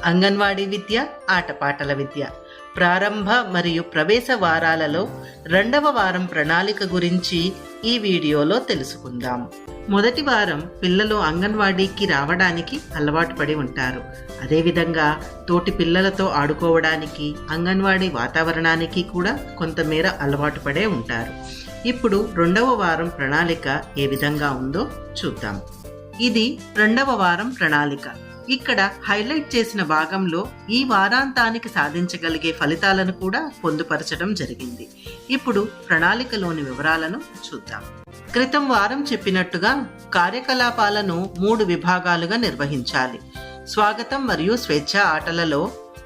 అంగన్వాడీ విద్య, ఆటపాటల విద్య ప్రారంభ మరియు ప్రవేశ వారాలలో 2వ వారం ప్రణాళిక గురించి ఈ వీడియోలో తెలుసుకుందాం. మొదటి వారం పిల్లలు అంగన్వాడీకి రావడానికి అలవాటు పడి ఉంటారు. అదేవిధంగా తోటి పిల్లలతో ఆడుకోవడానికి, అంగన్వాడీ వాతావరణానికి కూడా కొంతమేర అలవాటు పడే ఉంటారు. ఇప్పుడు 2వ వారం ప్రణాళిక ఏ విధంగా ఉందో చూద్దాం. ఇది 2వ వారం ప్రణాళిక. ఇక్కడ హైలైట్ చేసిన భాగంలో ఈ వారాంతానికి సాధించగలిగే ఫలితాలను కూడా పొందుపరచడం జరిగింది. ఇప్పుడు ప్రణాళికలోని వివరాలను చూద్దాం. క్రితం వారం చెప్పినట్టుగా కార్యకలాపాలను 3 విభాగాలుగా నిర్వహించాలి. స్వాగతం మరియు స్వేచ్ఛ ఆటలలో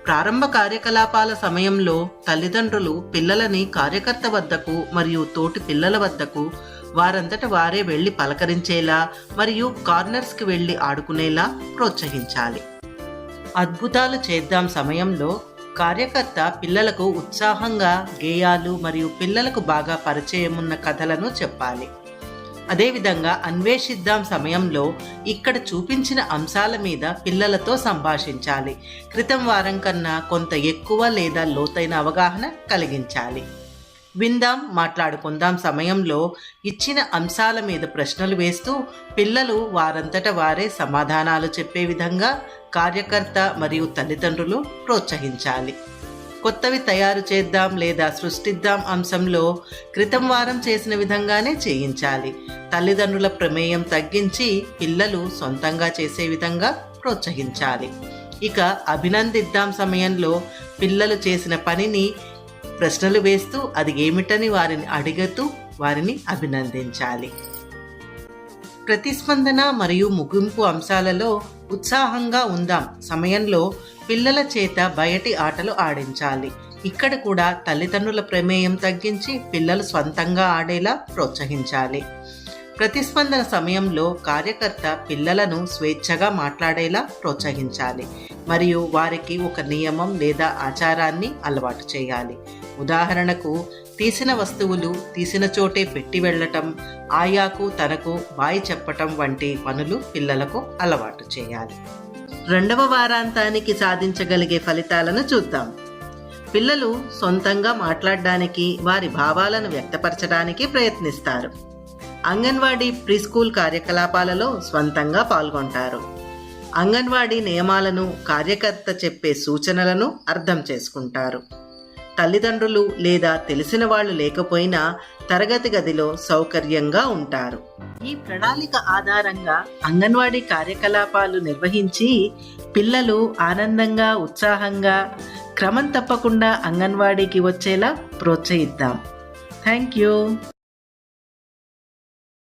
ప్రారంభ కార్యకలాపాల సమయంలో తల్లిదండ్రులు పిల్లలని కార్యకర్త వద్దకు మరియు తోటి పిల్లల వద్దకు వారంతట వారే వెళ్లి పలకరించేలా మరియు కార్నర్స్కి వెళ్లి ఆడుకునేలా ప్రోత్సహించాలి. అద్భుతాలు చేద్దాం సమయంలో కార్యకర్త పిల్లలకు ఉత్సాహంగా గేయాలు మరియు పిల్లలకు బాగా పరిచయం ఉన్న కథలను చెప్పాలి. అదేవిధంగా అన్వేషిద్దాం సమయంలో ఇక్కడ చూపించిన అంశాల మీద పిల్లలతో సంభాషించాలి. క్రితం వారం కన్నా కొంత ఎక్కువ లేదా లోతైన అవగాహన కలిగించాలి. విందాం మాట్లాడుకుందాం సమయంలో ఇచ్చిన అంశాల మీద ప్రశ్నలు వేస్తూ పిల్లలు వారంతట వారే సమాధానాలు చెప్పే విధంగా కార్యకర్త మరియు తల్లిదండ్రులు ప్రోత్సహించాలి. కొత్తవి తయారు చేద్దాం లేదా సృష్టిద్దాం అంశంలో క్రితం వారం చేసిన విధంగానే చేయించాలి. తల్లిదండ్రుల ప్రమేయం తగ్గించి పిల్లలు సొంతంగా చేసే విధంగా ప్రోత్సహించాలి. ఇక అభినందిద్దాం సమయంలో పిల్లలు చేసిన పనిని ప్రశ్నలు వేస్తూ అది ఏమిటని వారిని అడుగుతూ వారిని అభినందించాలి. ప్రతిస్పందన మరియు ముగింపు అంశాలలో ఉత్సాహంగా ఉందాం సమయంలో పిల్లల చేత బయటి ఆటలు ఆడించాలి. ఇక్కడ కూడా తల్లిదండ్రుల ప్రమేయం తగ్గించి పిల్లలు స్వంతంగా ఆడేలా ప్రోత్సహించాలి. ప్రతిస్పందన సమయంలో కార్యకర్త పిల్లలను స్వేచ్ఛగా మాట్లాడేలా ప్రోత్సహించాలి మరియు వారికి ఒక నియమం లేదా ఆచారాన్ని అలవాటు చేయాలి. ఉదాహరణకు తీసిన వస్తువులు తీసిన చోటే పెట్టి వెళ్ళటం, ఆయాకు తనకు బాయ్ చెప్పటం వంటి పనులు పిల్లలకు అలవాటు చేయాలి. 2వ వారాంతానికి సాధించగలిగే ఫలితాలను చూద్దాం. పిల్లలు సొంతంగా మాట్లాడడానికి, వారి భావాలను వ్యక్తపరచడానికి ప్రయత్నిస్తారు. అంగన్వాడీ ప్రీస్కూల్ కార్యకలాపాలలో స్వంతంగా పాల్గొంటారు. అంగన్వాడీ నియమాలను, కార్యకర్త చెప్పే సూచనలను అర్థం చేసుకుంటారు. తల్లిదండ్రులు లేదా తెలిసిన వాళ్ళు లేకపోయినా తరగతి గదిలో సౌకర్యంగా ఉంటారు. ఈ ప్రణాళిక ఆధారంగా అంగన్వాడీ కార్యకలాపాలు నిర్వహించి పిల్లలు ఆనందంగా, ఉత్సాహంగా, క్రమం తప్పకుండా అంగన్వాడీకి వచ్చేలా ప్రోత్సహిద్దాం. Thank you.